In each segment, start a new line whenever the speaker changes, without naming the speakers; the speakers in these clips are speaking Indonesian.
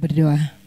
berdoa.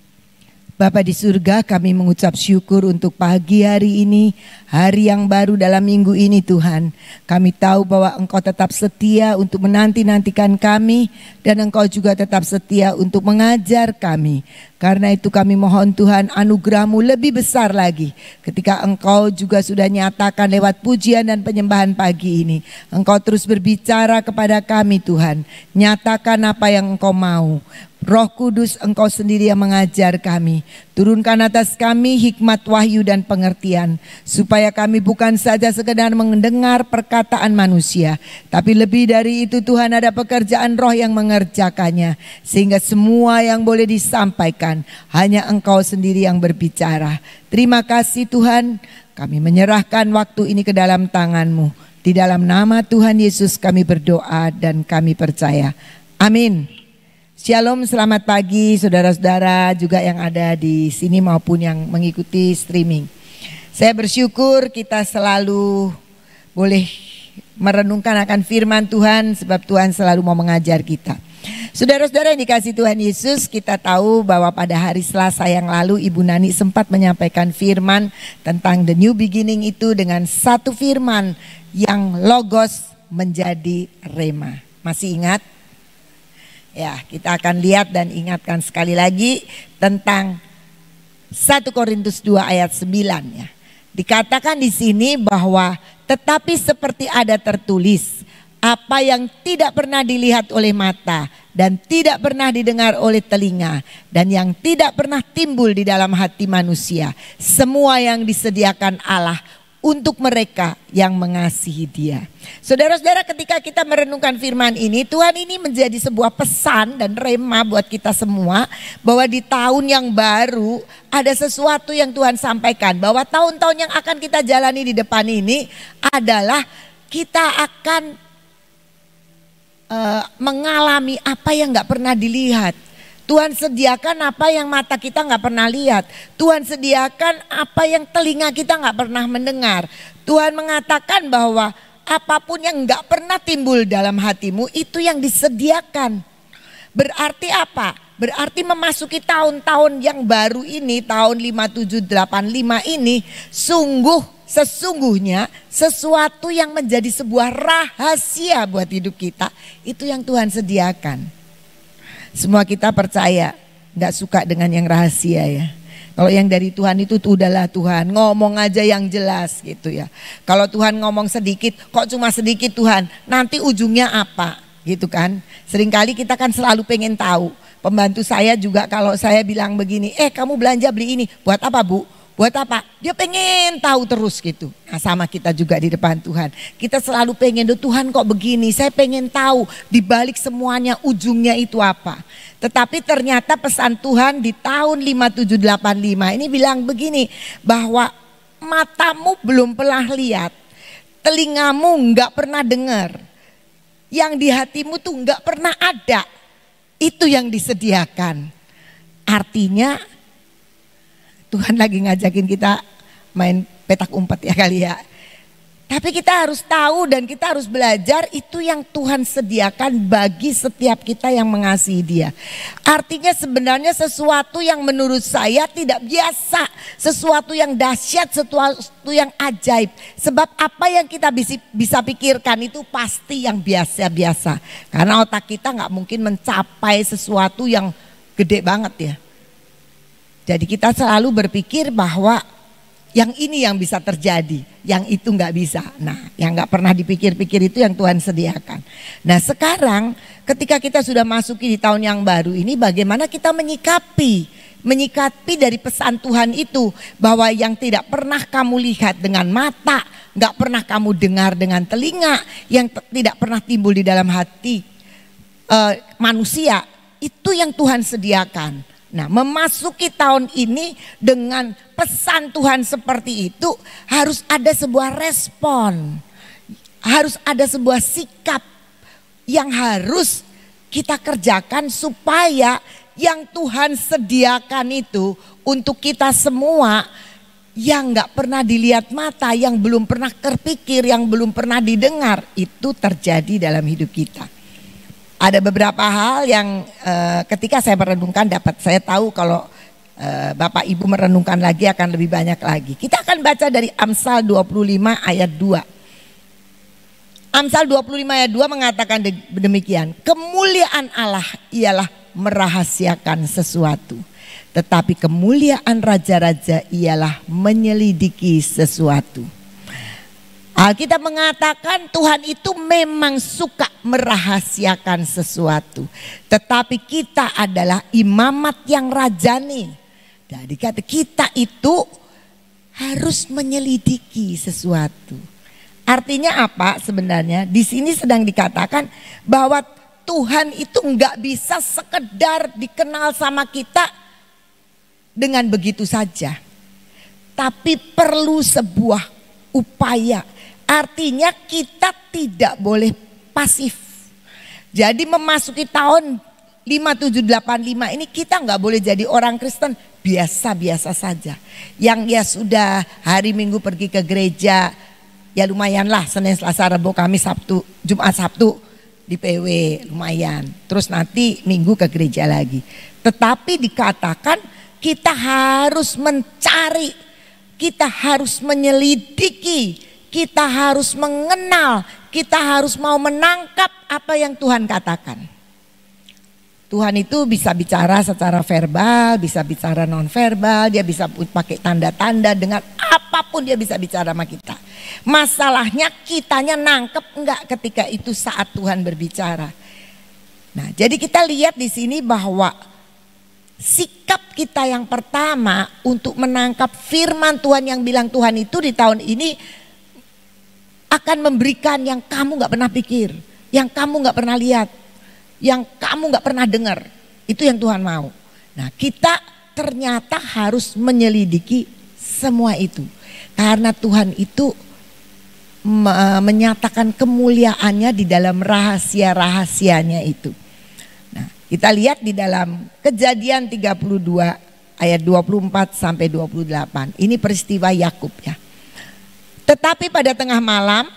Bapa di surga, kami mengucap syukur untuk pagi hari ini, hari yang baru dalam minggu ini Tuhan. Kami tahu bahwa Engkau tetap setia untuk menanti-nantikan kami, dan Engkau juga tetap setia untuk mengajar kami. Karena itu kami mohon Tuhan, anugerah-Mu lebih besar lagi ketika Engkau juga sudah nyatakan lewat pujian dan penyembahan pagi ini. Engkau terus berbicara kepada kami Tuhan, nyatakan apa yang Engkau mau. Roh Kudus, Engkau sendiri yang mengajar kami. Turunkan atas kami hikmat, wahyu dan pengertian, supaya kami bukan saja sekedar mendengar perkataan manusia, tapi lebih dari itu Tuhan, ada pekerjaan roh yang mengerjakannya, sehingga semua yang boleh disampaikan hanya Engkau sendiri yang berbicara. Terima kasih Tuhan, kami menyerahkan waktu ini ke dalam tangan-Mu. Di dalam nama Tuhan Yesus kami berdoa dan kami percaya. Amin. Shalom, selamat pagi saudara-saudara juga yang ada di sini maupun yang mengikuti streaming. Saya bersyukur kita selalu boleh merenungkan akan firman Tuhan, sebab Tuhan selalu mau mengajar kita. Saudara-saudara yang dikasihi Tuhan Yesus, kita tahu bahwa pada hari Selasa yang lalu Ibu Nani sempat menyampaikan firman tentang the new beginning itu dengan satu firman yang logos menjadi rema. Masih ingat? Ya, kita akan lihat dan ingatkan sekali lagi tentang 1 Korintus 2 ayat 9 ya. Dikatakan di sini bahwa tetapi seperti ada tertulis, apa yang tidak pernah dilihat oleh mata dan tidak pernah didengar oleh telinga dan yang tidak pernah timbul di dalam hati manusia, semua yang disediakan Allah untuk mereka yang mengasihi Dia. Saudara-saudara, ketika kita merenungkan firman ini, Tuhan ini menjadi sebuah pesan dan rema buat kita semua, bahwa di tahun yang baru ada sesuatu yang Tuhan sampaikan, bahwa tahun-tahun yang akan kita jalani di depan ini adalah kita akan mengalami apa yang gak pernah dilihat. Tuhan sediakan apa yang mata kita gak pernah lihat. Tuhan sediakan apa yang telinga kita gak pernah mendengar. Tuhan mengatakan bahwa apapun yang gak pernah timbul dalam hatimu, itu yang disediakan. Berarti apa? Berarti memasuki tahun-tahun yang baru ini, tahun 5785 ini, sesungguhnya sesuatu yang menjadi sebuah rahasia buat hidup kita, itu yang Tuhan sediakan. Semua kita percaya, gak suka dengan yang rahasia ya. Kalau yang dari Tuhan itu udahlah Tuhan, ngomong aja yang jelas gitu ya. Kalau Tuhan ngomong sedikit, kok cuma sedikit Tuhan, nanti ujungnya apa gitu kan. Seringkali kita kan selalu pengen tahu. Pembantu saya juga kalau saya bilang begini, kamu belanja beli ini, buat apa Bu? Buat apa? Dia pengen tahu terus gitu. Nah, sama kita juga di depan Tuhan. Kita selalu pengen, Tuhan kok begini, saya pengen tahu di balik semuanya ujungnya itu apa. Tetapi ternyata pesan Tuhan di tahun 5785 ini bilang begini, bahwa matamu belum pernah lihat, telingamu nggak pernah dengar, yang di hatimu tuh nggak pernah ada, itu yang disediakan. Artinya Tuhan lagi ngajakin kita main petak umpet ya kali ya. Tapi kita harus tahu dan kita harus belajar itu yang Tuhan sediakan bagi setiap kita yang mengasihi Dia. Artinya sebenarnya sesuatu yang menurut saya tidak biasa, sesuatu yang dahsyat, sesuatu yang ajaib. Sebab apa yang kita bisa pikirkan itu pasti yang biasa-biasa. Karena otak kita nggak mungkin mencapai sesuatu yang gede banget ya. Jadi kita selalu berpikir bahwa yang ini yang bisa terjadi, yang itu nggak bisa. Nah, yang nggak pernah dipikir-pikir itu yang Tuhan sediakan. Nah, sekarang ketika kita sudah masuki di tahun yang baru ini, bagaimana kita menyikapi dari pesan Tuhan itu, bahwa yang tidak pernah kamu lihat dengan mata, nggak pernah kamu dengar dengan telinga, yang tidak pernah timbul di dalam hati manusia, itu yang Tuhan sediakan. Nah, memasuki tahun ini dengan pesan Tuhan seperti itu, harus ada sebuah respon, harus ada sebuah sikap yang harus kita kerjakan supaya yang Tuhan sediakan itu untuk kita semua, yang gak pernah dilihat mata, yang belum pernah terpikir, yang belum pernah didengar, itu terjadi dalam hidup kita. Ada beberapa hal yang ketika saya merenungkan saya tahu kalau Bapak Ibu merenungkan lagi akan lebih banyak lagi. Kita akan baca dari Amsal 25 ayat 2. Amsal 25 ayat 2 mengatakan demikian. Kemuliaan Allah ialah merahasiakan sesuatu. Tetapi kemuliaan raja-raja ialah menyelidiki sesuatu. Alkitab mengatakan Tuhan itu memang suka merahasiakan sesuatu. Tetapi kita adalah imamat yang rajani. Jadi kata kita itu harus menyelidiki sesuatu. Artinya apa sebenarnya? Di sini sedang dikatakan bahwa Tuhan itu enggak bisa sekedar dikenal sama kita dengan begitu saja. Tapi perlu sebuah upaya. Artinya kita tidak boleh pasif. Jadi memasuki tahun 5785 ini kita nggak boleh jadi orang Kristen biasa-biasa saja. Yang ya sudah hari Minggu pergi ke gereja, ya lumayan lah, Senin, Selasa, Rabu, Kamis, Sabtu, Jumat, Sabtu di PW lumayan. Terus nanti Minggu ke gereja lagi. Tetapi dikatakan kita harus mencari, kita harus menyelidiki, kita harus mengenal, kita harus mau menangkap apa yang Tuhan katakan. Tuhan itu bisa bicara secara verbal, bisa bicara non verbal, dia bisa pakai tanda-tanda, dengan apapun dia bisa bicara sama kita. Masalahnya kitanya nangkep enggak ketika itu saat Tuhan berbicara. Nah, jadi kita lihat di sini bahwa sikap kita yang pertama untuk menangkap firman Tuhan yang bilang Tuhan itu di tahun ini akan memberikan yang kamu gak pernah pikir, yang kamu gak pernah lihat, yang kamu gak pernah dengar. Itu yang Tuhan mau. Nah, kita ternyata harus menyelidiki semua itu. Karena Tuhan itu menyatakan kemuliaannya di dalam rahasia-rahasianya itu. Nah, kita lihat di dalam Kejadian 32 ayat 24 sampai 28. Ini peristiwa Yakub ya. Tetapi pada tengah malam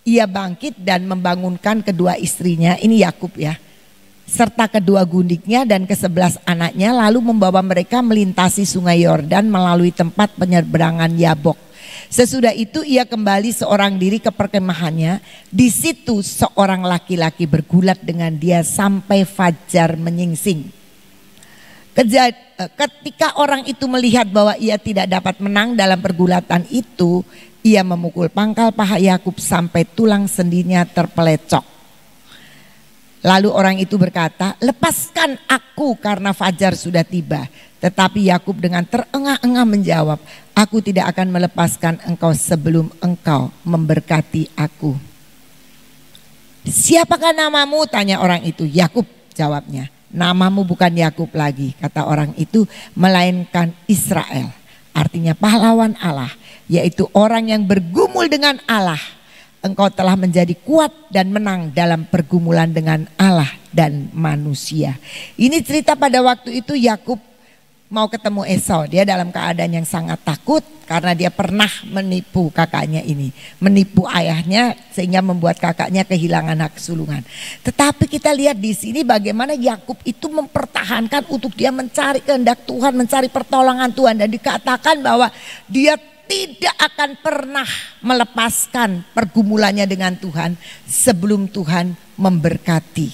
ia bangkit dan membangunkan kedua istrinya, ini Yakub ya, serta kedua gundiknya dan ke-11 anaknya, lalu membawa mereka melintasi sungai Yordan melalui tempat penyeberangan Yabok. Sesudah itu ia kembali seorang diri ke perkemahannya. Di situ seorang laki-laki bergulat dengan dia sampai fajar menyingsing. Ketika orang itu melihat bahwa ia tidak dapat menang dalam pergulatan itu, ia memukul pangkal paha Yakub sampai tulang sendinya terpelecok. Lalu orang itu berkata, lepaskan aku karena fajar sudah tiba. Tetapi Yakub dengan terengah-engah menjawab, aku tidak akan melepaskan engkau sebelum engkau memberkati aku. Siapakah namamu? Tanya orang itu. Yakub jawabnya. Namamu bukan Yakub lagi, kata orang itu, melainkan Israel. Artinya pahlawan Allah, yaitu orang yang bergumul dengan Allah. Engkau telah menjadi kuat dan menang dalam pergumulan dengan Allah dan manusia. Ini cerita pada waktu itu Yakub mau ketemu Esau. Dia dalam keadaan yang sangat takut karena dia pernah menipu kakaknya ini. Menipu ayahnya sehingga membuat kakaknya kehilangan hak sulungan. Tetapi kita lihat di sini bagaimana Yakub itu mempertahankan untuk dia mencari kehendak Tuhan, mencari pertolongan Tuhan. Dan dikatakan bahwa dia tidak akan pernah melepaskan pergumulannya dengan Tuhan sebelum Tuhan memberkati.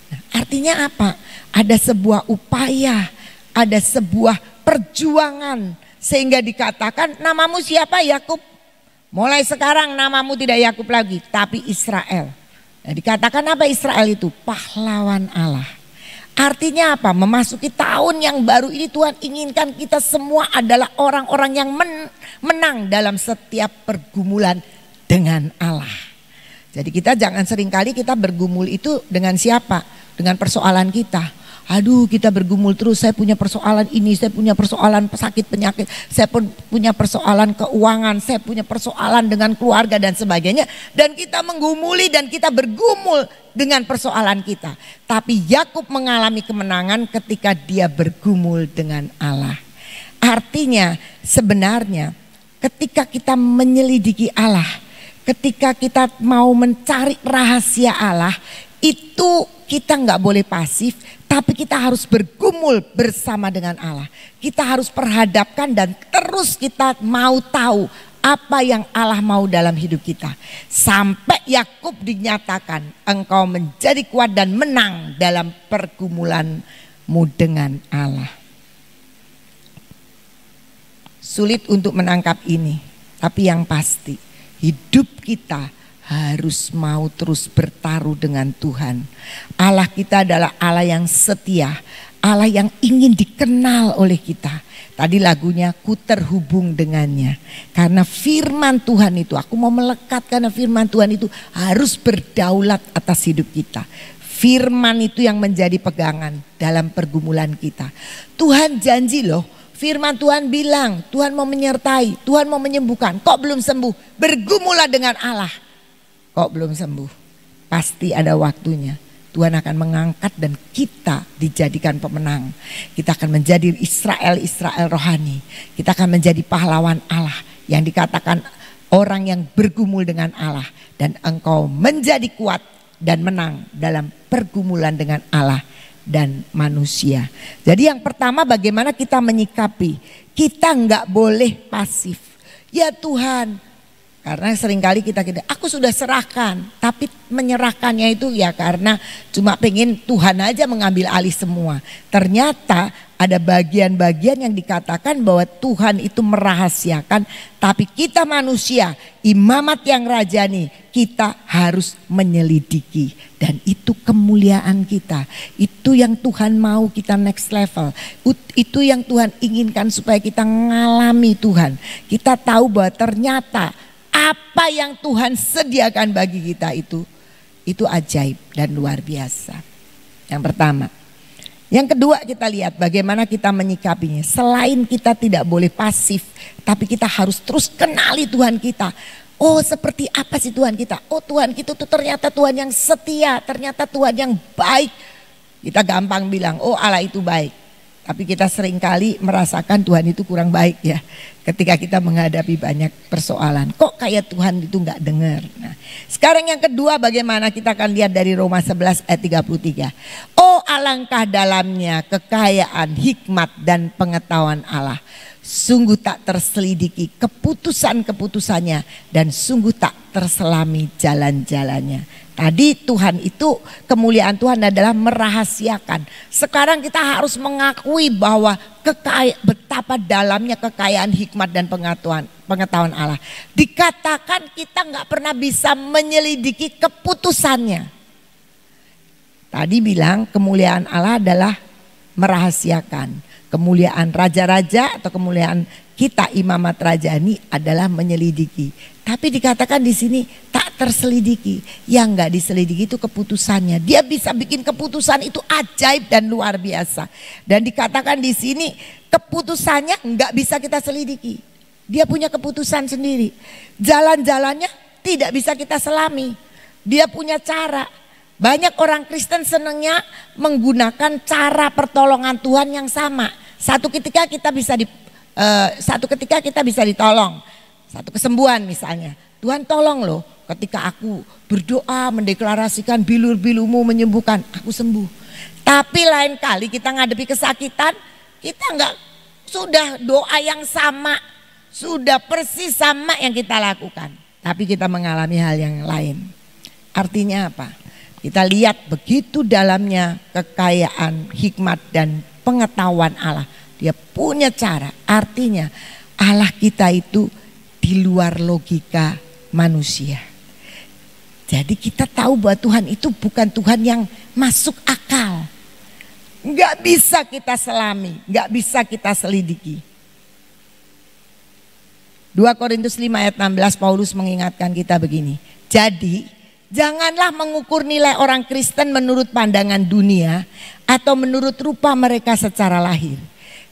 Nah, artinya apa? Ada sebuah upaya, ada sebuah perjuangan sehingga dikatakan namamu siapa? Yakub. Mulai sekarang namamu tidak Yakub lagi tapi Israel. Nah, dikatakan apa Israel itu? Pahlawan Allah. Artinya apa? Memasuki tahun yang baru ini Tuhan inginkan kita semua adalah orang-orang yang menang dalam setiap pergumulan dengan Allah. Jadi kita jangan seringkali kita bergumul itu dengan siapa? Dengan persoalan kita. Aduh, kita bergumul terus, saya punya persoalan ini, saya punya persoalan sakit penyakit, saya pun punya persoalan keuangan, saya punya persoalan dengan keluarga dan sebagainya. Dan kita menggumuli dan kita bergumul dengan persoalan kita. Tapi Yakub mengalami kemenangan ketika dia bergumul dengan Allah. Artinya sebenarnya ketika kita menyelidiki Allah, ketika kita mau mencari rahasia Allah, Itu kita nggak boleh pasif, tapi kita harus bergumul bersama dengan Allah. Kita harus perhadapkan dan terus kita mau tahu apa yang Allah mau dalam hidup kita. Sampai Yakub dinyatakan, engkau menjadi kuat dan menang dalam pergumulanmu dengan Allah. Sulit untuk menangkap ini, tapi yang pasti hidup kita harus mau terus bertaruh dengan Tuhan. Allah kita adalah Allah yang setia, Allah yang ingin dikenal oleh kita. Tadi lagunya ku terhubung dengannya. Karena firman Tuhan itu, aku mau melekat karena firman Tuhan itu harus berdaulat atas hidup kita. Firman itu yang menjadi pegangan dalam pergumulan kita. Tuhan janji loh, firman Tuhan bilang Tuhan mau menyertai, Tuhan mau menyembuhkan. Kok belum sembuh? Bergumulah dengan Allah. Kok belum sembuh? Pasti ada waktunya. Tuhan akan mengangkat dan kita dijadikan pemenang. Kita akan menjadi Israel rohani. Kita akan menjadi pahlawan Allah yang dikatakan orang yang bergumul dengan Allah. Dan engkau menjadi kuat dan menang dalam pergumulan dengan Allah dan manusia. Jadi yang pertama bagaimana kita menyikapi. Kita nggak boleh pasif. Ya Tuhan. Karena seringkali kita aku sudah serahkan, tapi menyerahkannya itu ya karena cuma pengen Tuhan aja mengambil alih semua. Ternyata ada bagian-bagian yang dikatakan bahwa Tuhan itu merahasiakan, tapi kita manusia, imamat yang rajani, kita harus menyelidiki. Dan itu kemuliaan kita, itu yang Tuhan mau kita next level. Itu yang Tuhan inginkan supaya kita ngalami Tuhan. Kita tahu bahwa ternyata apa yang Tuhan sediakan bagi kita itu ajaib dan luar biasa. Yang pertama. Yang kedua kita lihat bagaimana kita menyikapinya. Selain kita tidak boleh pasif, tapi kita harus terus kenali Tuhan kita. Oh seperti apa sih Tuhan kita? Oh Tuhan kita tuh ternyata Tuhan yang setia, ternyata Tuhan yang baik. Kita gampang bilang, oh Allah itu baik. Tapi kita seringkali merasakan Tuhan itu kurang baik ya. Ketika kita menghadapi banyak persoalan. Kok kayak Tuhan itu gak dengar. Nah, sekarang yang kedua bagaimana kita akan lihat dari Roma 11 ayat 33. Oh alangkah dalamnya kekayaan hikmat dan pengetahuan Allah. Sungguh tak terselidiki keputusan-keputusannya dan sungguh tak terselami jalan-jalannya. Tadi Tuhan itu, kemuliaan Tuhan adalah merahasiakan. Sekarang kita harus mengakui bahwa betapa dalamnya kekayaan hikmat dan pengetahuan Allah. Dikatakan kita nggak pernah bisa menyelidiki keputusannya. Tadi bilang kemuliaan Allah adalah merahasiakan. Kemuliaan raja-raja atau kemuliaan kita imamat rajani adalah menyelidiki. Tapi dikatakan di sini tak terselidiki. Yang nggak diselidiki itu keputusannya. Dia bisa bikin keputusan itu ajaib dan luar biasa. Dan dikatakan di sini keputusannya nggak bisa kita selidiki. Dia punya keputusan sendiri. Jalan-jalannya tidak bisa kita selami. Dia punya cara. Banyak orang Kristen senangnya menggunakan cara pertolongan Tuhan yang sama. Satu ketika kita bisa ditolong. Satu kesembuhan misalnya. Tuhan tolong loh ketika aku berdoa mendeklarasikan bilur-bilumu menyembuhkan. Aku sembuh. Tapi lain kali kita ngadepi kesakitan. Kita enggak sudah doa yang sama. Sudah persis sama yang kita lakukan. Tapi kita mengalami hal yang lain. Artinya apa? Kita lihat begitu dalamnya kekayaan, hikmat dan pengetahuan Allah. Dia punya cara. Artinya Allah kita itu di luar logika manusia. Jadi kita tahu bahwa Tuhan itu bukan Tuhan yang masuk akal. Nggak bisa kita selami, nggak bisa kita selidiki. 2 Korintus 5 ayat 16 Paulus mengingatkan kita begini. Jadi janganlah mengukur nilai orang Kristen menurut pandangan dunia atau menurut rupa mereka secara lahir.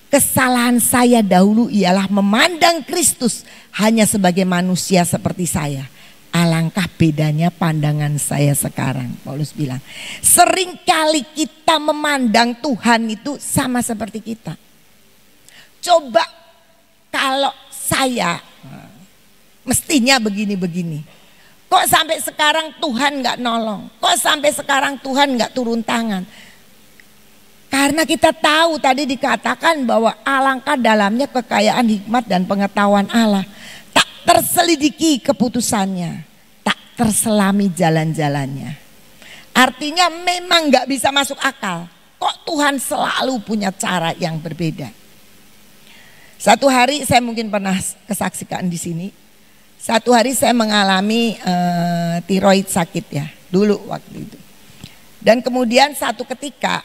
Kesalahan saya dahulu ialah memandang Kristus hanya sebagai manusia seperti saya. Alangkah bedanya pandangan saya sekarang. Paulus bilang, seringkali kita memandang Tuhan itu sama seperti kita. Coba kalau saya mestinya begini-begini. Kok sampai sekarang Tuhan gak nolong? Kok sampai sekarang Tuhan gak turun tangan? Karena kita tahu tadi dikatakan bahwa alangkah dalamnya kekayaan hikmat dan pengetahuan Allah. Tak terselidiki keputusannya, tak terselami jalan-jalannya. Artinya memang gak bisa masuk akal. Kok Tuhan selalu punya cara yang berbeda? Satu hari saya mungkin pernah kesaksikan di sini. Satu hari saya mengalami tiroid sakit ya, dulu waktu itu. Dan kemudian satu ketika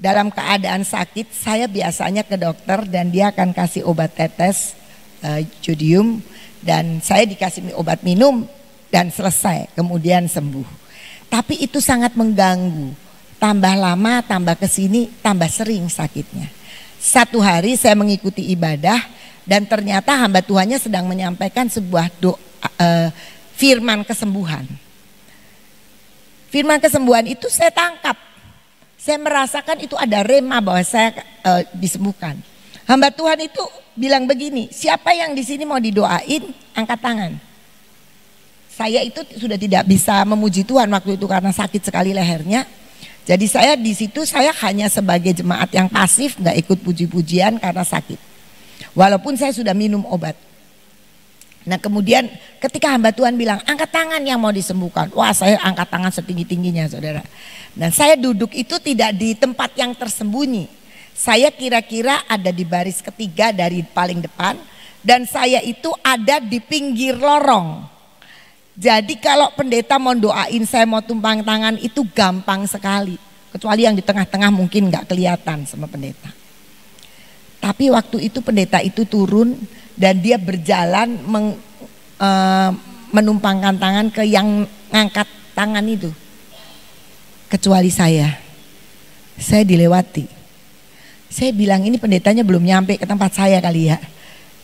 dalam keadaan sakit, saya biasanya ke dokter dan dia akan kasih obat tetes jodium dan saya dikasih obat minum dan selesai, kemudian sembuh. Tapi itu sangat mengganggu, tambah lama, tambah kesini, tambah sering sakitnya. Satu hari saya mengikuti ibadah dan ternyata hamba Tuhannya sedang menyampaikan sebuah firman kesembuhan. Firman kesembuhan itu saya tangkap. Saya merasakan itu ada rema bahwa saya disembuhkan. Hamba Tuhan itu bilang begini, siapa yang di sini mau didoain, angkat tangan. Saya itu sudah tidak bisa memuji Tuhan waktu itu karena sakit sekali lehernya. Jadi saya di situ saya hanya sebagai jemaat yang pasif, nggak ikut puji-pujian karena sakit. Walaupun saya sudah minum obat. Nah kemudian ketika hamba Tuhan bilang angkat tangan yang mau disembuhkan. Wah saya angkat tangan setinggi-tingginya saudara. Dan saya duduk itu tidak di tempat yang tersembunyi. Saya kira-kira ada di baris ketiga dari paling depan. Dan saya itu ada di pinggir lorong. Jadi kalau pendeta mau doain saya mau tumpang tangan itu gampang sekali. Kecuali yang di tengah-tengah mungkin gak kelihatan sama pendeta. Tapi waktu itu pendeta itu turun dan dia berjalan menumpangkan tangan ke yang ngangkat tangan itu. Kecuali saya dilewati. Saya bilang ini pendetanya belum nyampe ke tempat saya kali ya.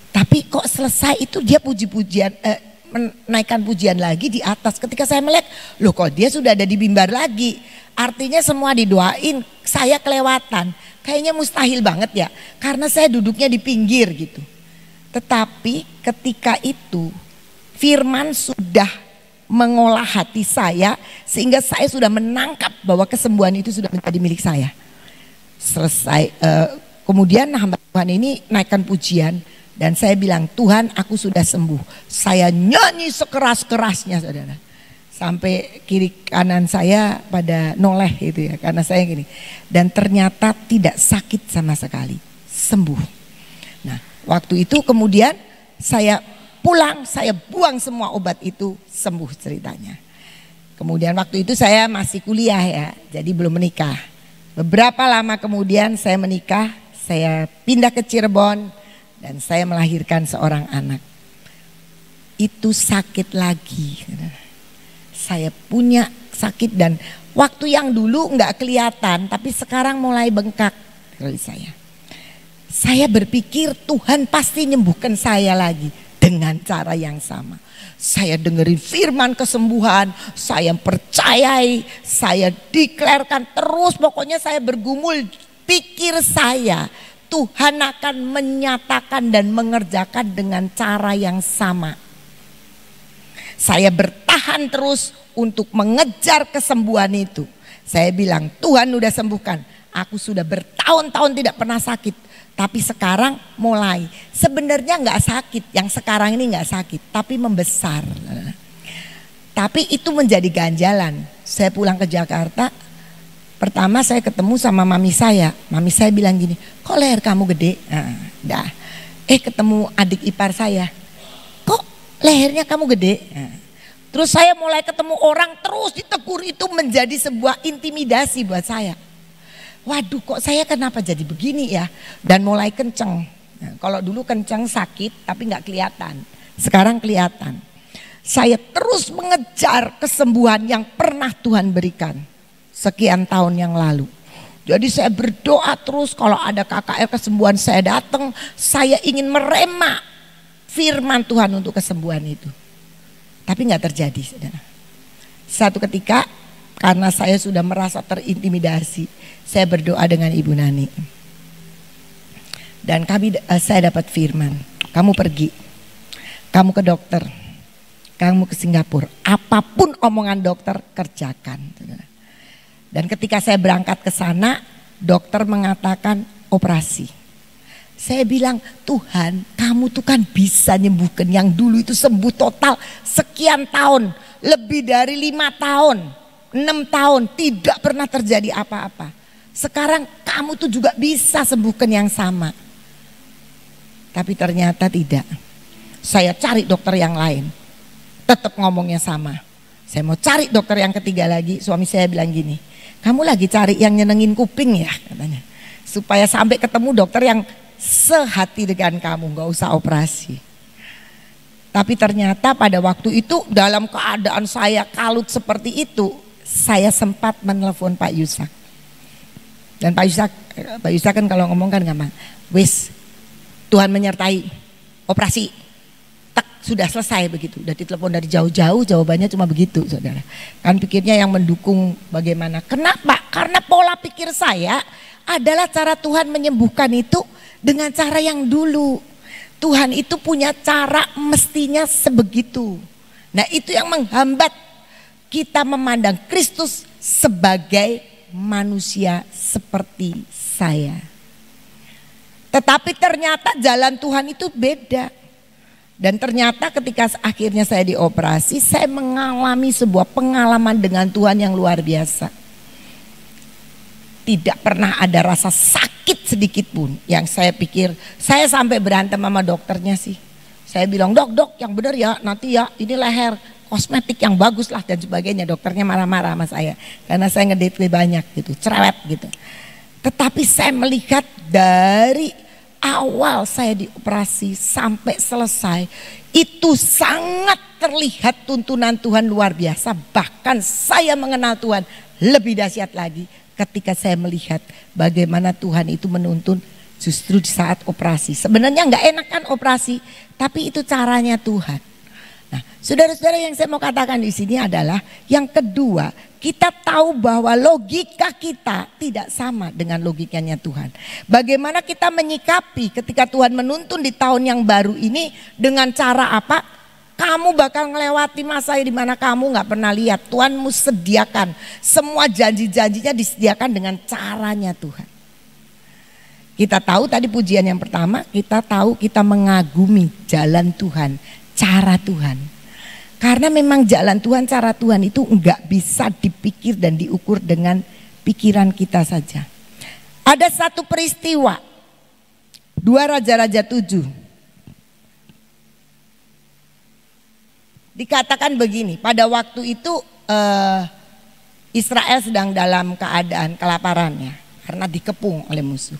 Tapi kok selesai itu dia puji-pujian, menaikkan pujian lagi di atas. Ketika saya melek, loh kok dia sudah ada di mimbar lagi. Artinya semua didoain, saya kelewatan. Kayaknya mustahil banget ya, karena saya duduknya di pinggir gitu. Tetapi ketika itu firman sudah mengolah hati saya sehingga saya sudah menangkap bahwa kesembuhan itu sudah menjadi milik saya. Selesai, kemudian hamba Tuhan ini naikkan pujian dan saya bilang Tuhan aku sudah sembuh. Saya nyanyi sekeras-kerasnya saudara. Sampai kiri kanan saya pada noleh itu ya karena saya gini. Dan ternyata tidak sakit sama sekali, sembuh. Nah waktu itu kemudian saya pulang, saya buang semua obat itu, sembuh ceritanya. Kemudian waktu itu saya masih kuliah ya, jadi belum menikah. Beberapa lama kemudian saya menikah, saya pindah ke Cirebon dan saya melahirkan seorang anak. Itu sakit lagi. Saya punya sakit dan waktu yang dulu nggak kelihatan tapi sekarang mulai bengkak dari saya. Saya berpikir Tuhan pasti nyembuhkan saya lagi dengan cara yang sama. Saya dengerin firman kesembuhan, saya percayai, saya deklarkan terus, pokoknya saya bergumul pikir saya Tuhan akan menyatakan dan mengerjakan dengan cara yang sama. Saya bertahan terus untuk mengejar kesembuhan itu. Saya bilang Tuhan udah sembuhkan, aku sudah bertahun-tahun tidak pernah sakit. Tapi sekarang mulai, sebenarnya nggak sakit, yang sekarang ini nggak sakit, tapi membesar. Tapi itu menjadi ganjalan. Saya pulang ke Jakarta, pertama saya ketemu sama mami saya bilang gini, kok leher kamu gede? Nah, ketemu adik ipar saya, kok lehernya kamu gede? Nah, terus saya mulai ketemu orang terus ditegur, itu menjadi sebuah intimidasi buat saya. Waduh kok saya kenapa jadi begini ya, dan mulai kenceng. Nah, kalau dulu kenceng sakit tapi nggak kelihatan, sekarang kelihatan. Saya terus mengejar kesembuhan yang pernah Tuhan berikan sekian tahun yang lalu. Jadi saya berdoa terus, kalau ada KKR kesembuhan saya datang, saya ingin merema firman Tuhan untuk kesembuhan itu. Tapi nggak terjadi saudara. Satu ketika karena saya sudah merasa terintimidasi, saya berdoa dengan Ibu Nani. Dan saya dapat firman, kamu pergi, kamu ke dokter, kamu ke Singapura. Apapun omongan dokter kerjakan. Dan ketika saya berangkat ke sana, dokter mengatakan operasi. Saya bilang, Tuhan, kamu tuh kan bisa nyembuhkan yang dulu itu sembuh total sekian tahun, lebih dari 5 tahun, 6 tahun, tidak pernah terjadi apa-apa. Sekarang kamu tuh juga bisa sembuhkan yang sama. Tapi ternyata tidak. Saya cari dokter yang lain, tetap ngomongnya sama. Saya mau cari dokter yang ketiga lagi, suami saya bilang gini, kamu lagi cari yang nyenengin kuping ya katanya. Supaya sampai ketemu dokter yang sehati dengan kamu, gak usah operasi. Tapi ternyata pada waktu itu dalam keadaan saya kalut seperti itu, saya sempat menelepon Pak Yusak. Dan Pak Yusak kan kalau ngomong kan gampang, wis Tuhan menyertai, operasi, tak sudah selesai begitu. Udah ditelepon dari jauh-jauh, jawabannya cuma begitu saudara. Kan pikirnya yang mendukung bagaimana. Kenapa? Karena pola pikir saya adalah cara Tuhan menyembuhkan itu dengan cara yang dulu. Tuhan itu punya cara mestinya sebegitu. Nah itu yang menghambat kita memandang Kristus sebagai manusia seperti saya. Tetapi ternyata jalan Tuhan itu beda. Dan ternyata ketika akhirnya saya dioperasi, saya mengalami sebuah pengalaman dengan Tuhan yang luar biasa. Tidak pernah ada rasa sakit sedikit pun. Yang saya pikir, saya sampai berantem sama dokternya sih. Saya bilang, dok yang benar ya, nanti ya ini leher, kosmetik yang bagus lah dan sebagainya. Dokternya marah-marah sama saya. Karena saya ngedate banyak gitu, cerewet gitu. Tetapi saya melihat dari awal saya dioperasi sampai selesai, itu sangat terlihat tuntunan Tuhan luar biasa. Bahkan saya mengenal Tuhan lebih dahsyat lagi ketika saya melihat bagaimana Tuhan itu menuntun justru di saat operasi. Sebenarnya nggak enak kan operasi, tapi itu caranya Tuhan. Nah, saudara-saudara, yang saya mau katakan di sini adalah yang kedua, kita tahu bahwa logika kita tidak sama dengan logikanya Tuhan. Bagaimana kita menyikapi ketika Tuhan menuntun di tahun yang baru ini dengan cara apa? Kamu bakal melewati masa di mana kamu nggak pernah lihat. Tuhanmu sediakan semua janji-janjinya, disediakan dengan caranya Tuhan. Kita tahu tadi pujian yang pertama, kita tahu kita mengagumi jalan Tuhan, cara Tuhan. Karena memang jalan Tuhan, cara Tuhan itu enggak bisa dipikir dan diukur dengan pikiran kita saja. Ada satu peristiwa, 2 Raja-Raja 7. Dikatakan begini, pada waktu itu Israel sedang dalam keadaan kelaparannya karena dikepung oleh musuh.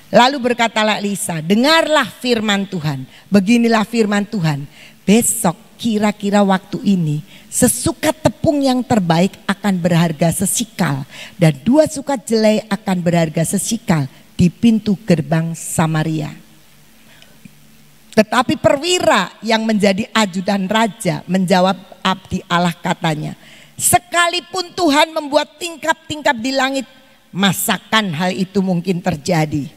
Lalu berkatalah Elisa, dengarlah firman Tuhan, beginilah firman Tuhan, besok kira-kira waktu ini sesukat tepung yang terbaik akan berharga sesikal dan 2 sukat jelai akan berharga sesikal di pintu gerbang Samaria. Tetapi perwira yang menjadi ajudan raja menjawab abdi Allah katanya, sekalipun Tuhan membuat tingkap-tingkap di langit, masakan hal itu mungkin terjadi?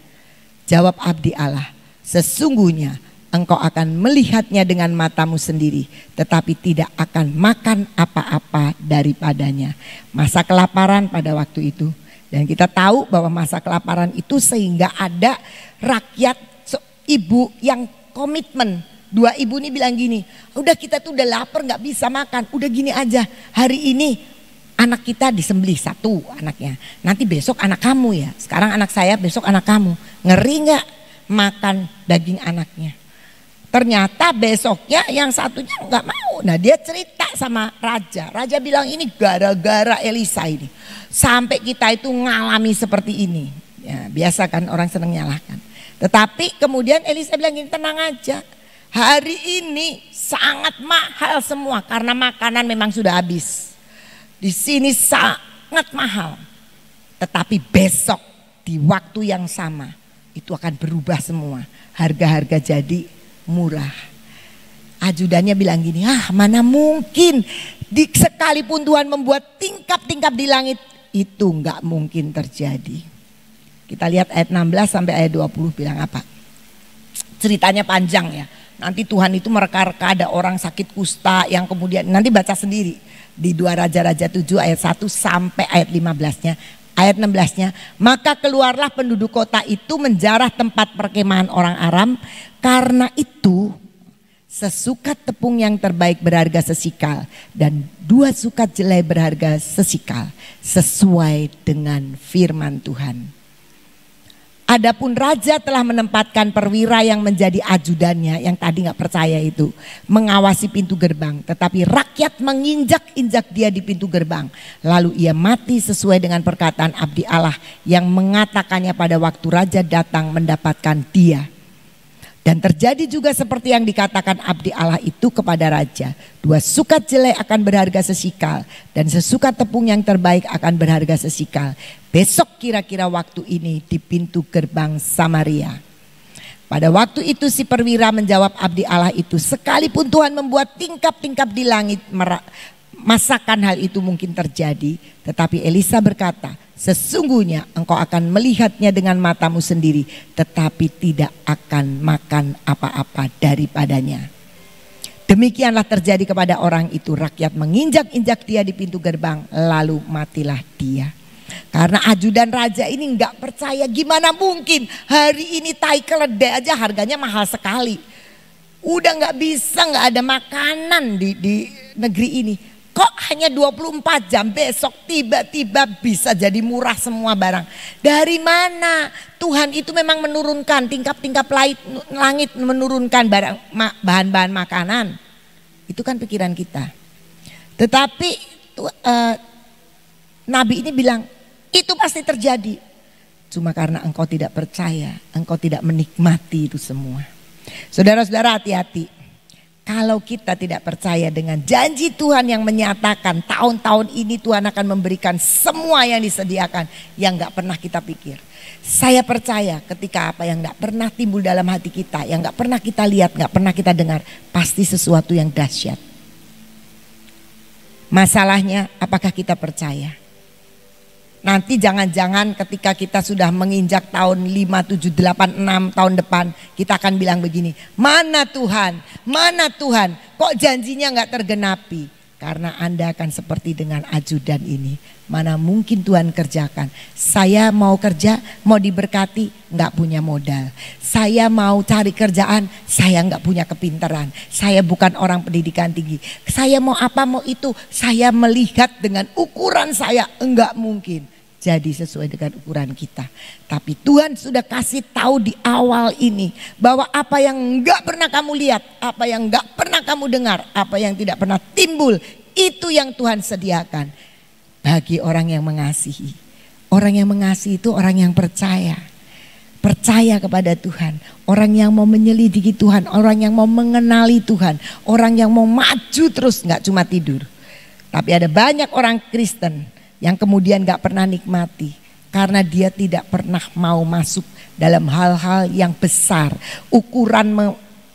Jawab abdi Allah, sesungguhnya engkau akan melihatnya dengan matamu sendiri, tetapi tidak akan makan apa-apa daripadanya. Masa kelaparan pada waktu itu. Dan kita tahu bahwa masa kelaparan itu sehingga ada rakyat ibu yang komitmen. 2 ibu ini bilang gini, udah kita tuh udah lapar gak bisa makan, udah gini aja, hari ini anak kita disembelih 1 anaknya, nanti besok anak kamu ya, sekarang anak saya, besok anak kamu. Ngeri gak makan daging anaknya? Ternyata besoknya yang satunya nggak mau. Nah dia cerita sama raja. Raja bilang ini gara-gara Elisa ini. Sampai kita itu ngalami seperti ini. Ya, biasa kan orang seneng nyalahkan. Tetapi kemudian Elisa bilang ini tenang aja. Hari ini sangat mahal semua karena makanan memang sudah habis. Di sini sangat mahal. Tetapi besok di waktu yang sama itu akan berubah semua. Harga-harga jadi murah. Ajudannya bilang gini, mana mungkin sekalipun Tuhan membuat tingkap-tingkap di langit, itu nggak mungkin terjadi. Kita lihat ayat 16 sampai ayat 20 bilang apa? Ceritanya panjang ya. Nanti Tuhan itu mereka-reka ada orang sakit kusta yang kemudian, nanti baca sendiri di 2 Raja-Raja 7 ayat 1 sampai ayat 15-nya. Ayat 16-nya, maka keluarlah penduduk kota itu menjarah tempat perkemahan orang Aram. Karena itu sesukat tepung yang terbaik berharga sesikal dan 2 sukat jelai berharga sesikal, sesuai dengan firman Tuhan. Adapun raja telah menempatkan perwira yang menjadi ajudannya, yang tadi gak percaya itu, mengawasi pintu gerbang. Tetapi rakyat menginjak-injak dia di pintu gerbang. Lalu ia mati sesuai dengan perkataan abdi Allah yang mengatakannya pada waktu raja datang mendapatkan dia. Dan terjadi juga seperti yang dikatakan abdi Allah itu kepada raja. 2 sukat jelai akan berharga sesikal dan sesukat tepung yang terbaik akan berharga sesikal. Besok kira-kira waktu ini di pintu gerbang Samaria. Pada waktu itu si perwira menjawab abdi Allah itu, sekalipun Tuhan membuat tingkap-tingkap di langit, masakan hal itu mungkin terjadi. Tetapi Elisa berkata, sesungguhnya engkau akan melihatnya dengan matamu sendiri, tetapi tidak akan makan apa-apa daripadanya. Demikianlah terjadi kepada orang itu. Rakyat menginjak-injak dia di pintu gerbang, lalu matilah dia. Karena ajudan raja ini nggak percaya, gimana mungkin hari ini tai keledai aja harganya mahal sekali. Udah nggak bisa, nggak ada makanan di negeri ini. Kok hanya 24 jam besok tiba-tiba bisa jadi murah semua barang. Dari mana? Tuhan itu memang menurunkan tingkap-tingkap langit, menurunkan bahan-bahan makanan. Itu kan pikiran kita. Tetapi Nabi ini bilang itu pasti terjadi. Cuma karena engkau tidak percaya, engkau tidak menikmati itu semua. Saudara-saudara, hati-hati. Kalau kita tidak percaya dengan janji Tuhan yang menyatakan tahun-tahun ini Tuhan akan memberikan semua yang disediakan yang gak pernah kita pikir. Saya percaya ketika apa yang gak pernah timbul dalam hati kita, yang gak pernah kita lihat, gak pernah kita dengar, pasti sesuatu yang dahsyat. Masalahnya apakah kita percaya? Nanti jangan-jangan ketika kita sudah menginjak tahun 5, 7, 8, 6 tahun depan, kita akan bilang begini, mana Tuhan, mana Tuhan, kok janjinya gak tergenapi? Karena Anda akan seperti dengan ajudan ini, mana mungkin Tuhan kerjakan. Saya mau kerja, mau diberkati, gak punya modal. Saya mau cari kerjaan, saya gak punya kepintaran. Saya bukan orang pendidikan tinggi. Saya mau apa, mau itu, saya melihat dengan ukuran saya, enggak mungkin jadi sesuai dengan ukuran kita. Tapi Tuhan sudah kasih tahu di awal ini bahwa apa yang enggak pernah kamu lihat, apa yang enggak pernah kamu dengar, apa yang tidak pernah timbul, itu yang Tuhan sediakan bagi orang yang mengasihi. Orang yang mengasihi itu orang yang percaya. Percaya kepada Tuhan. Orang yang mau menyelidiki Tuhan, orang yang mau mengenali Tuhan, orang yang mau maju terus, enggak cuma tidur. Tapi ada banyak orang Kristen yang kemudian gak pernah nikmati karena dia tidak pernah mau masuk dalam hal-hal yang besar. Ukuran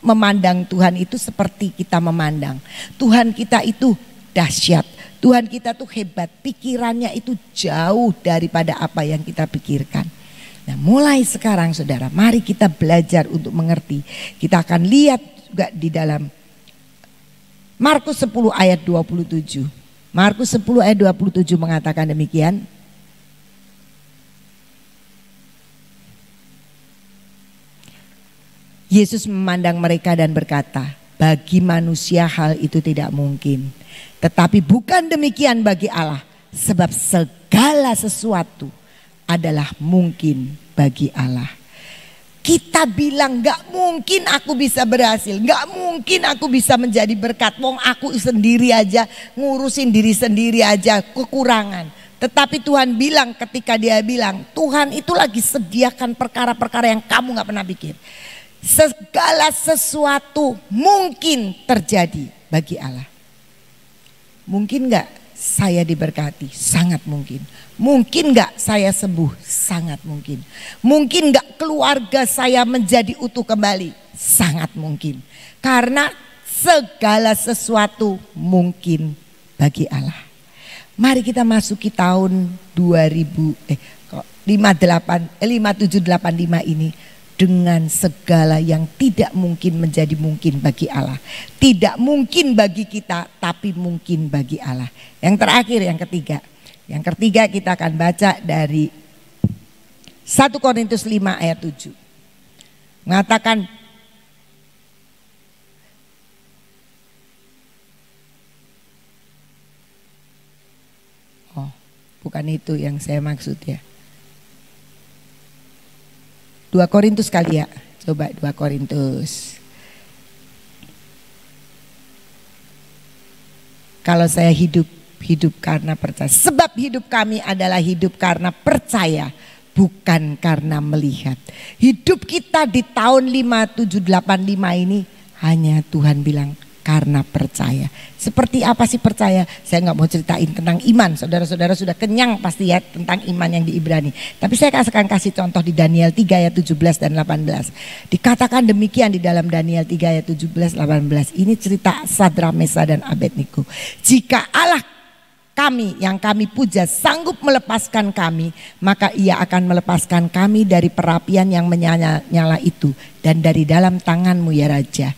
memandang Tuhan itu seperti kita memandang Tuhan kita itu dahsyat, Tuhan kita tuh hebat, pikirannya itu jauh daripada apa yang kita pikirkan. Nah, mulai sekarang saudara, mari kita belajar untuk mengerti. Kita akan lihat juga di dalam Markus 10 ayat 27. Markus 10 ayat 27 mengatakan demikian. Yesus memandang mereka dan berkata, bagi manusia hal itu tidak mungkin. Tetapi bukan demikian bagi Allah. Sebab segala sesuatu adalah mungkin bagi Allah. Kita bilang gak mungkin aku bisa berhasil, gak mungkin aku bisa menjadi berkat. Wong aku sendiri aja, ngurusin diri sendiri aja, kekurangan. Tetapi Tuhan bilang ketika dia bilang, Tuhan itu lagi sediakan perkara-perkara yang kamu gak pernah pikir. Segala sesuatu mungkin terjadi bagi Allah. Mungkin gak saya diberkati? Sangat mungkin. Mungkin gak saya sembuh? Sangat mungkin. Mungkin gak keluarga saya menjadi utuh kembali? Sangat mungkin. Karena segala sesuatu mungkin bagi Allah. Mari kita masuki tahun 5785 ini dengan segala yang tidak mungkin menjadi mungkin bagi Allah. Tidak mungkin bagi kita, tapi mungkin bagi Allah. Yang terakhir, yang ketiga. Yang ketiga kita akan baca dari 1 Korintus 5 ayat 7. Mengatakan, oh bukan itu yang saya maksud ya. 2 Korintus kali ya, coba 2 Korintus. Kalau saya hidup karena percaya. Sebab hidup kami adalah hidup karena percaya, bukan karena melihat. Hidup kita di tahun 5785 ini hanya Tuhan bilang karena percaya. Seperti apa sih percaya? Saya nggak mau ceritain tentang iman. Saudara-saudara sudah kenyang pasti ya tentang iman yang di Ibrani. Tapi saya akan kasih contoh di Daniel 3 ayat 17 dan 18. Dikatakan demikian di dalam Daniel 3 ayat 17 18. Ini cerita Sadrak, Mesakh dan Abednego. Jika Allah kami yang kami puja sanggup melepaskan kami, maka ia akan melepaskan kami dari perapian yang menyala-nyala itu dan dari dalam tanganmu ya Raja.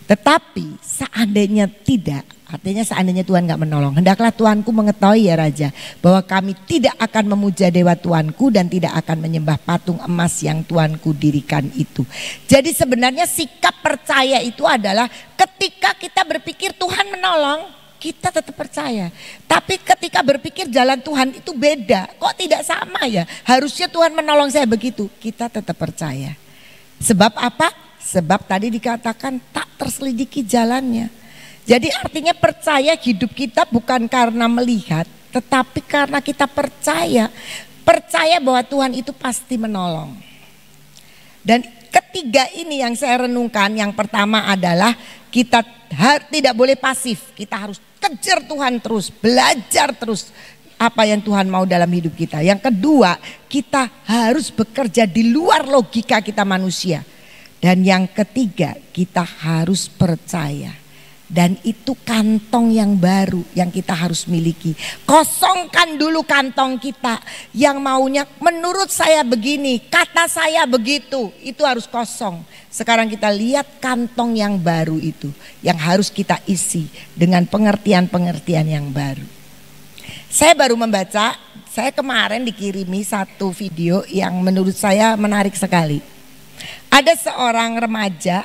Tetapi seandainya tidak, artinya seandainya Tuhan gak menolong, hendaklah Tuanku mengetahui ya Raja, bahwa kami tidak akan memuja dewa Tuanku dan tidak akan menyembah patung emas yang Tuanku dirikan itu. Jadi sebenarnya sikap percaya itu adalah ketika kita berpikir Tuhan menolong, kita tetap percaya. Tapi ketika berpikir jalan Tuhan itu beda, kok tidak sama ya, harusnya Tuhan menolong saya begitu, kita tetap percaya. Sebab apa? Sebab tadi dikatakan tak terselidiki jalannya. Jadi artinya percaya hidup kita bukan karena melihat, tetapi karena kita percaya. Percaya bahwa Tuhan itu pasti menolong. Dan ketiga ini yang saya renungkan, yang pertama adalah kita tidak boleh pasif. Kita harus kejar Tuhan terus, belajar terus apa yang Tuhan mau dalam hidup kita. Yang kedua, kita harus bekerja di luar logika kita manusia. Dan yang ketiga, kita harus percaya. Dan itu kantong yang baru yang kita harus miliki. Kosongkan dulu kantong kita yang maunya menurut saya begini, kata saya begitu, itu harus kosong. Sekarang kita lihat kantong yang baru itu yang harus kita isi dengan pengertian-pengertian yang baru. Saya baru membaca, saya kemarin dikirimi satu video yang menurut saya menarik sekali. Ada seorang remaja,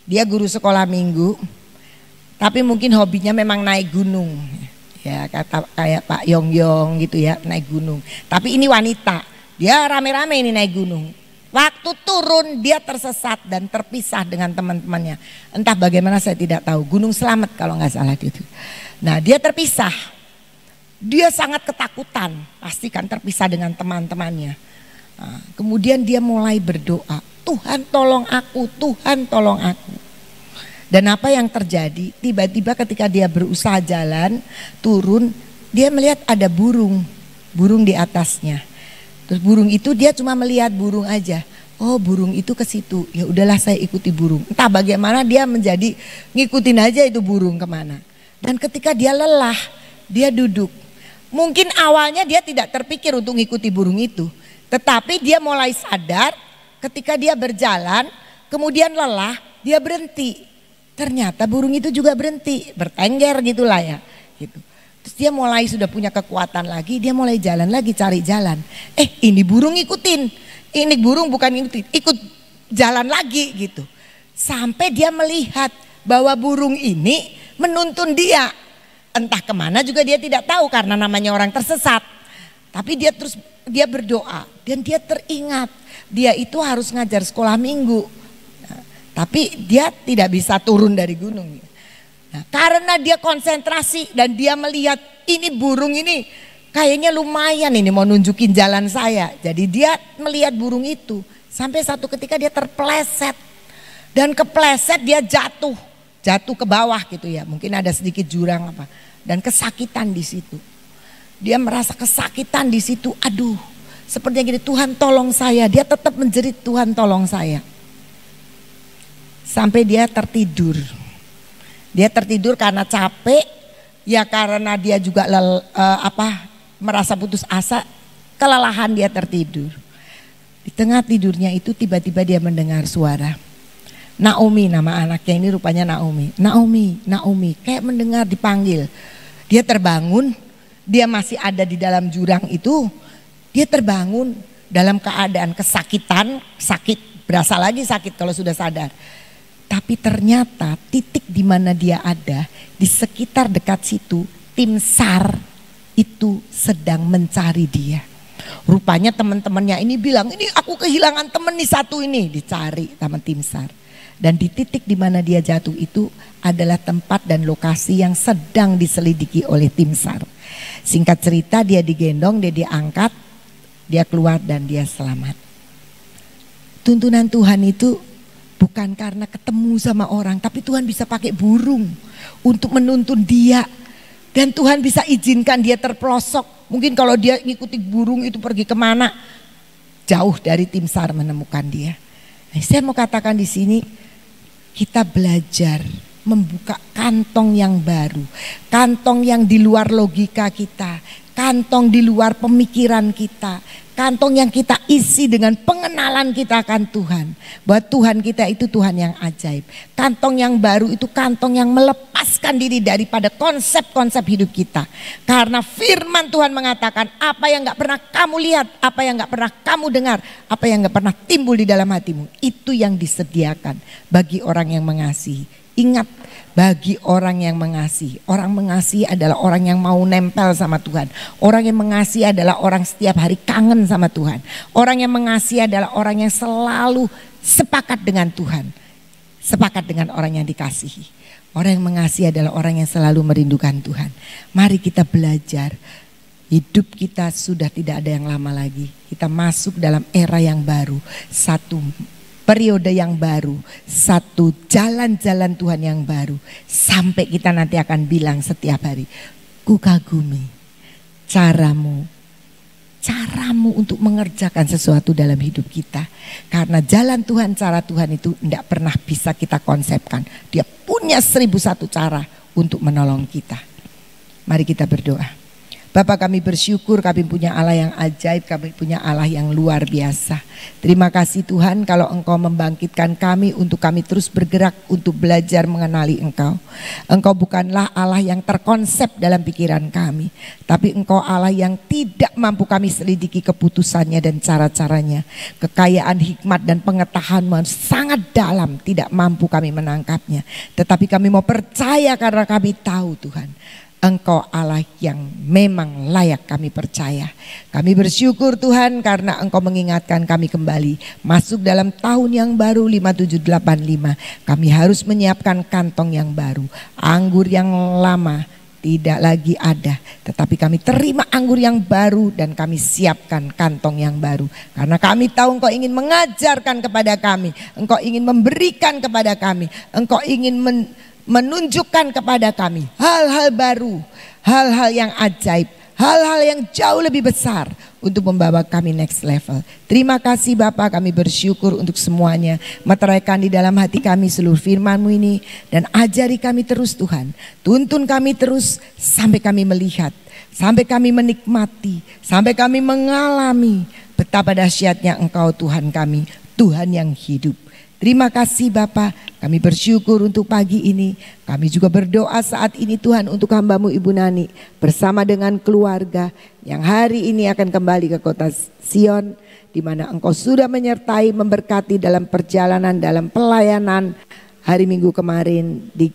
dia guru sekolah minggu, tapi mungkin hobinya memang naik gunung, ya kata kayak Pak Yong gitu ya, naik gunung. Tapi ini wanita, dia rame-rame ini naik gunung. Waktu turun dia tersesat dan terpisah dengan teman-temannya. Entah bagaimana saya tidak tahu, Gunung Selamet kalau nggak salah itu. Nah dia terpisah, dia sangat ketakutan, pastikan terpisah dengan teman-temannya. Nah, kemudian dia mulai berdoa, Tuhan tolong aku, Tuhan tolong aku. Dan apa yang terjadi? Tiba-tiba ketika dia berusaha jalan, turun, dia melihat ada burung di atasnya. Terus burung itu dia cuma melihat burung aja. Oh burung itu ke situ, ya udahlah saya ikuti burung. Entah bagaimana dia menjadi ngikutin aja itu burung kemana. Dan ketika dia lelah, dia duduk. Mungkin awalnya dia tidak terpikir untuk ngikuti burung itu. Tetapi dia mulai sadar ketika dia berjalan, kemudian lelah, dia berhenti. Ternyata burung itu juga berhenti, bertengger gitulah ya. Gitu. Terus dia mulai sudah punya kekuatan lagi, dia mulai jalan lagi, cari jalan. Ini burung ikutin, ini burung bukan ikutin, ikut jalan lagi gitu. Sampai dia melihat bahwa burung ini menuntun dia. Entah kemana juga dia tidak tahu karena namanya orang tersesat. Tapi dia berdoa dan dia teringat dia itu harus ngajar sekolah minggu. Nah, tapi dia tidak bisa turun dari gunung. Nah, karena dia konsentrasi dan dia melihat ini burung ini kayaknya lumayan ini mau nunjukin jalan saya. Jadi dia melihat burung itu sampai satu ketika dia terpeleset dan kepleset dia jatuh ke bawah gitu ya. Mungkin ada sedikit jurang apa dan kesakitan di situ. Dia merasa kesakitan di situ. Aduh, sepertinya gini, Tuhan tolong saya. Dia tetap menjerit, Tuhan tolong saya. Sampai dia tertidur. Dia tertidur karena capek, ya karena dia juga merasa putus asa, kelelahan dia tertidur. Di tengah tidurnya itu tiba-tiba dia mendengar suara. Naomi nama anaknya ini rupanya Naomi. Naomi, Naomi, kayak mendengar dipanggil. Dia terbangun, dia masih ada di dalam jurang itu. Dia terbangun dalam keadaan kesakitan, sakit, berasa lagi sakit kalau sudah sadar. Tapi ternyata titik di mana dia ada, di sekitar dekat situ, tim SAR itu sedang mencari dia. Rupanya teman-temannya ini bilang, ini aku kehilangan teman nih satu ini, dicari sama tim SAR. Dan di titik di mana dia jatuh itu adalah tempat dan lokasi yang sedang diselidiki oleh tim SAR. Singkat cerita dia digendong, dia diangkat, dia keluar dan dia selamat. Tuntunan Tuhan itu bukan karena ketemu sama orang, tapi Tuhan bisa pakai burung untuk menuntun dia. Dan Tuhan bisa izinkan dia terpelosok. Mungkin kalau dia ngikuti burung itu pergi kemana, jauh dari tim SAR menemukan dia. Nah, saya mau katakan di sini, kita belajar membuka kantong yang baru, kantong yang di luar logika kita, kantong di luar pemikiran kita, kantong yang kita isi dengan pengenalan kita akan Tuhan. Bahwa Tuhan kita itu Tuhan yang ajaib. Kantong yang baru itu kantong yang melepaskan diri daripada konsep-konsep hidup kita. Karena firman Tuhan mengatakan apa yang gak pernah kamu lihat, apa yang gak pernah kamu dengar, apa yang gak pernah timbul di dalam hatimu. Itu yang disediakan bagi orang yang mengasihi. Ingat, bagi orang yang mengasihi. Orang mengasihi adalah orang yang mau nempel sama Tuhan. Orang yang mengasihi adalah orang setiap hari kangen sama Tuhan. Orang yang mengasihi adalah orang yang selalu sepakat dengan Tuhan. Sepakat dengan orang yang dikasihi. Orang yang mengasihi adalah orang yang selalu merindukan Tuhan. Mari kita belajar. Hidup kita sudah tidak ada yang lama lagi. Kita masuk dalam era yang baru. Satu periode yang baru, satu jalan-jalan Tuhan yang baru. Sampai kita nanti akan bilang setiap hari, ku kagumi caramu untuk mengerjakan sesuatu dalam hidup kita. Karena jalan Tuhan, cara Tuhan itu tidak pernah bisa kita konsepkan. Dia punya 1001 cara untuk menolong kita. Mari kita berdoa. Bapa, kami bersyukur kami punya Allah yang ajaib, kami punya Allah yang luar biasa. Terima kasih Tuhan kalau Engkau membangkitkan kami untuk kami terus bergerak untuk belajar mengenali Engkau. Engkau bukanlah Allah yang terkonsep dalam pikiran kami, tapi Engkau Allah yang tidak mampu kami selidiki keputusannya dan cara-caranya. Kekayaan hikmat dan pengetahuan sangat dalam, tidak mampu kami menangkapnya. Tetapi kami mau percaya karena kami tahu Tuhan, Engkau Allah yang memang layak kami percaya. Kami bersyukur Tuhan karena Engkau mengingatkan kami kembali masuk dalam tahun yang baru 5785. Kami harus menyiapkan kantong yang baru. Anggur yang lama tidak lagi ada, tetapi kami terima anggur yang baru dan kami siapkan kantong yang baru. Karena kami tahu Engkau ingin mengajarkan kepada kami, Engkau ingin memberikan kepada kami, Engkau ingin menunjukkan kepada kami hal-hal baru, hal-hal yang ajaib, hal-hal yang jauh lebih besar untuk membawa kami next level. Terima kasih Bapa, kami bersyukur untuk semuanya. Meteraikan di dalam hati kami seluruh firman-Mu ini dan ajari kami terus Tuhan. Tuntun kami terus sampai kami melihat, sampai kami menikmati, sampai kami mengalami betapa dahsyatnya Engkau Tuhan kami, Tuhan yang hidup. Terima kasih Bapa, kami bersyukur untuk pagi ini. Kami juga berdoa saat ini Tuhan untuk hamba-Mu Ibu Nani bersama dengan keluarga yang hari ini akan kembali ke kota Sion, di mana Engkau sudah menyertai, memberkati dalam perjalanan, dalam pelayanan hari Minggu kemarin di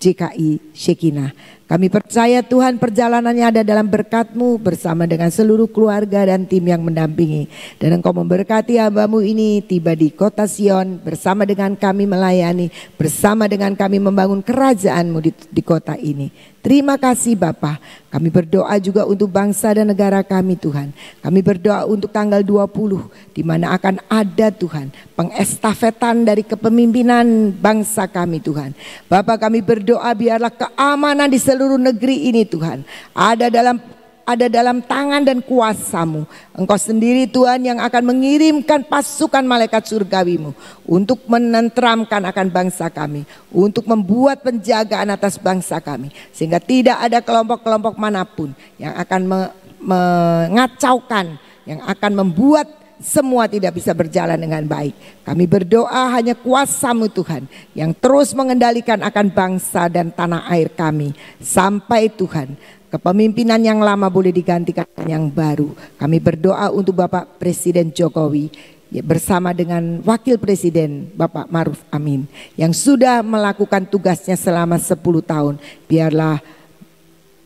JKI Shekinah. Kami percaya Tuhan perjalanannya ada dalam berkat-Mu bersama dengan seluruh keluarga dan tim yang mendampingi. Dan Engkau memberkati hamba-Mu ini tiba di kota Sion bersama dengan kami melayani, bersama dengan kami membangun kerajaan-Mu di kota ini. Terima kasih Bapa. Kami berdoa juga untuk bangsa dan negara kami Tuhan. Kami berdoa untuk tanggal 20 di mana akan ada Tuhan pengestafetan dari kepemimpinan bangsa kami Tuhan. Bapa, kami berdoa biarlah keamanan di seluruh negeri ini Tuhan ada dalam tangan dan kuasa-Mu. Engkau sendiri Tuhan yang akan mengirimkan pasukan malaikat surgawi-Mu untuk menenteramkan akan bangsa kami, untuk membuat penjagaan atas bangsa kami, sehingga tidak ada kelompok-kelompok manapun yang akan mengacaukan, yang akan membuat semua tidak bisa berjalan dengan baik. Kami berdoa hanya kuasa-Mu Tuhan yang terus mengendalikan akan bangsa dan tanah air kami. Sampai Tuhan kepemimpinan yang lama boleh digantikan yang baru. Kami berdoa untuk Bapak Presiden Jokowi bersama dengan Wakil Presiden Bapak Ma'ruf Amin yang sudah melakukan tugasnya selama 10 tahun. Biarlah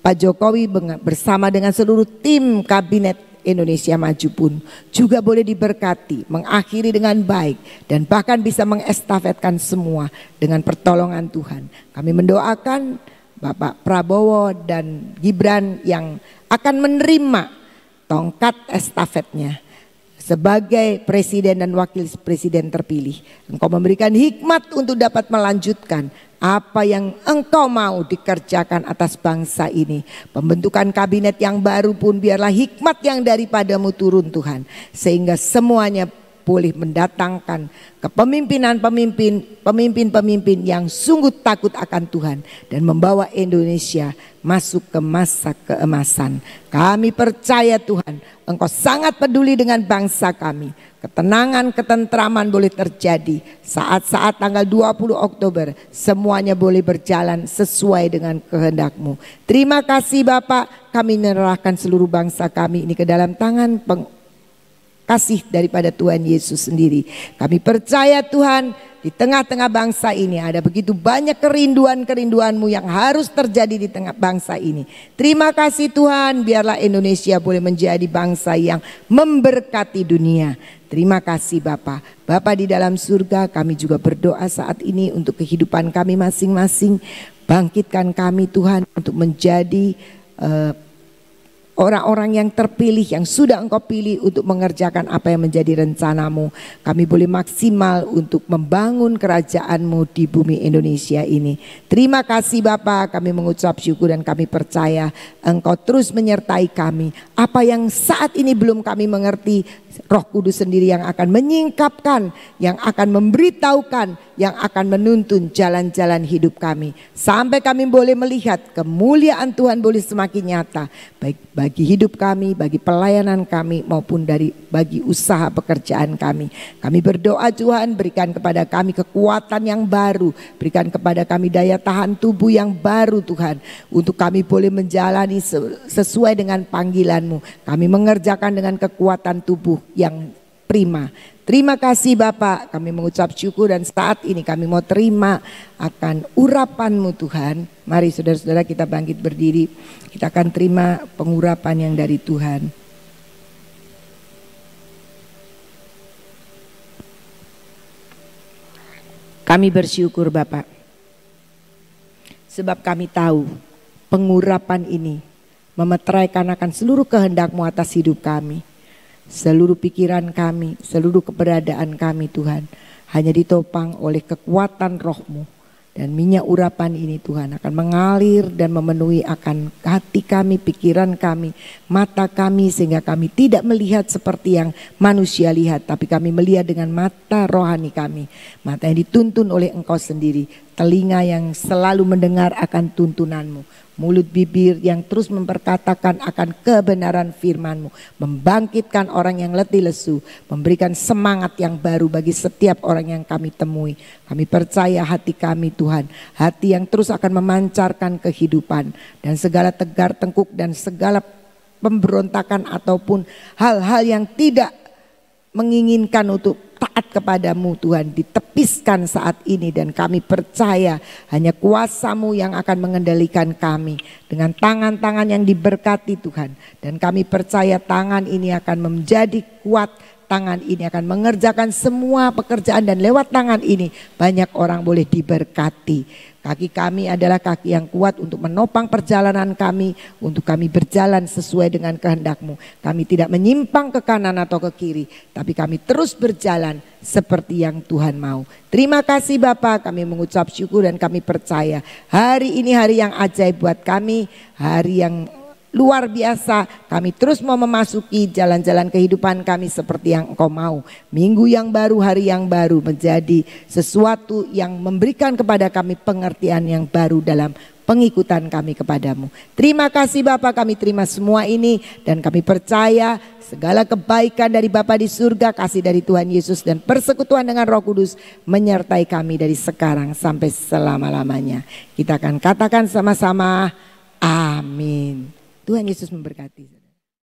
Pak Jokowi bersama dengan seluruh tim kabinet Indonesia Maju pun juga boleh diberkati, mengakhiri dengan baik dan bahkan bisa mengestafetkan semua dengan pertolongan Tuhan. Kami mendoakan Bapak Prabowo dan Gibran yang akan menerima tongkat estafetnya sebagai presiden dan wakil presiden terpilih. Engkau memberikan hikmat untuk dapat melanjutkan apa yang Engkau mau dikerjakan atas bangsa ini. Pembentukan kabinet yang baru pun biarlah hikmat yang daripadamu turun Tuhan. Sehingga semuanya boleh mendatangkan kepemimpinan pemimpin yang sungguh takut akan Tuhan. Dan membawa Indonesia masuk ke masa keemasan. Kami percaya Tuhan, Engkau sangat peduli dengan bangsa kami. Ketenangan, ketentraman boleh terjadi. Saat-saat tanggal 20 Oktober semuanya boleh berjalan sesuai dengan kehendak-Mu. Terima kasih Bapak, kami menyerahkan seluruh bangsa kami ini ke dalam tangan kasih daripada Tuhan Yesus sendiri. Kami percaya Tuhan, di tengah-tengah bangsa ini ada begitu banyak kerinduan-kerinduan-Mu yang harus terjadi di tengah bangsa ini. Terima kasih Tuhan, biarlah Indonesia boleh menjadi bangsa yang memberkati dunia. Terima kasih Bapa. Bapa di dalam surga, kami juga berdoa saat ini untuk kehidupan kami masing-masing. Bangkitkan kami Tuhan untuk menjadi orang-orang yang terpilih, yang sudah Engkau pilih untuk mengerjakan apa yang menjadi rencana-Mu. Kami boleh maksimal untuk membangun kerajaan-Mu di bumi Indonesia ini. Terima kasih Bapa, kami mengucap syukur dan kami percaya Engkau terus menyertai kami. Apa yang saat ini belum kami mengerti, Roh Kudus sendiri yang akan menyingkapkan, yang akan memberitahukan, yang akan menuntun jalan-jalan hidup kami. Sampai kami boleh melihat kemuliaan Tuhan boleh semakin nyata. Baik bagi hidup kami, bagi pelayanan kami maupun bagi usaha pekerjaan kami. Kami berdoa Tuhan, berikan kepada kami kekuatan yang baru. Berikan kepada kami daya tahan tubuh yang baru Tuhan. Untuk kami boleh menjalani sesuai dengan panggilan-Mu. Kami mengerjakan dengan kekuatan tubuh yang prima. Terima kasih Bapak, kami mengucap syukur dan saat ini kami mau terima akan urapan-Mu Tuhan. Mari saudara-saudara kita bangkit berdiri, kita akan terima pengurapan yang dari Tuhan. Kami bersyukur Bapak, sebab kami tahu pengurapan ini memeteraikan akan seluruh kehendak-Mu atas hidup kami. Seluruh pikiran kami, seluruh keberadaan kami Tuhan hanya ditopang oleh kekuatan Roh-Mu. Dan minyak urapan ini Tuhan akan mengalir dan memenuhi akan hati kami, pikiran kami, mata kami. Sehingga kami tidak melihat seperti yang manusia lihat, tapi kami melihat dengan mata rohani kami. Mata yang dituntun oleh Engkau sendiri, telinga yang selalu mendengar akan tuntunan-Mu. Mulut bibir yang terus memperkatakan akan kebenaran firman-Mu. Membangkitkan orang yang letih lesu. Memberikan semangat yang baru bagi setiap orang yang kami temui. Kami percaya hati kami Tuhan. Hati yang terus akan memancarkan kehidupan. Dan segala tegar tengkuk dan segala pemberontakan ataupun hal-hal yang tidak menginginkan untuk taat kepadamu Tuhan ditepiskan saat ini. Dan kami percaya hanya kuasa-Mu yang akan mengendalikan kami dengan tangan-tangan yang diberkati Tuhan. Dan kami percaya tangan ini akan menjadi kuat, tangan ini akan mengerjakan semua pekerjaan dan lewat tangan ini banyak orang boleh diberkati. Kaki kami adalah kaki yang kuat untuk menopang perjalanan kami, untuk kami berjalan sesuai dengan kehendak-Mu. Kami tidak menyimpang ke kanan atau ke kiri, tapi kami terus berjalan seperti yang Tuhan mau. Terima kasih Bapa, kami mengucap syukur dan kami percaya hari ini hari yang ajaib buat kami, hari yang luar biasa. Kami terus mau memasuki jalan-jalan kehidupan kami seperti yang Engkau mau. Minggu yang baru, hari yang baru menjadi sesuatu yang memberikan kepada kami pengertian yang baru dalam pengikutan kami kepadamu. Terima kasih Bapa, kami terima semua ini dan kami percaya segala kebaikan dari Bapa di surga, kasih dari Tuhan Yesus dan persekutuan dengan Roh Kudus menyertai kami dari sekarang sampai selama-lamanya. Kita akan katakan sama-sama, amin. Tuhan Yesus memberkati.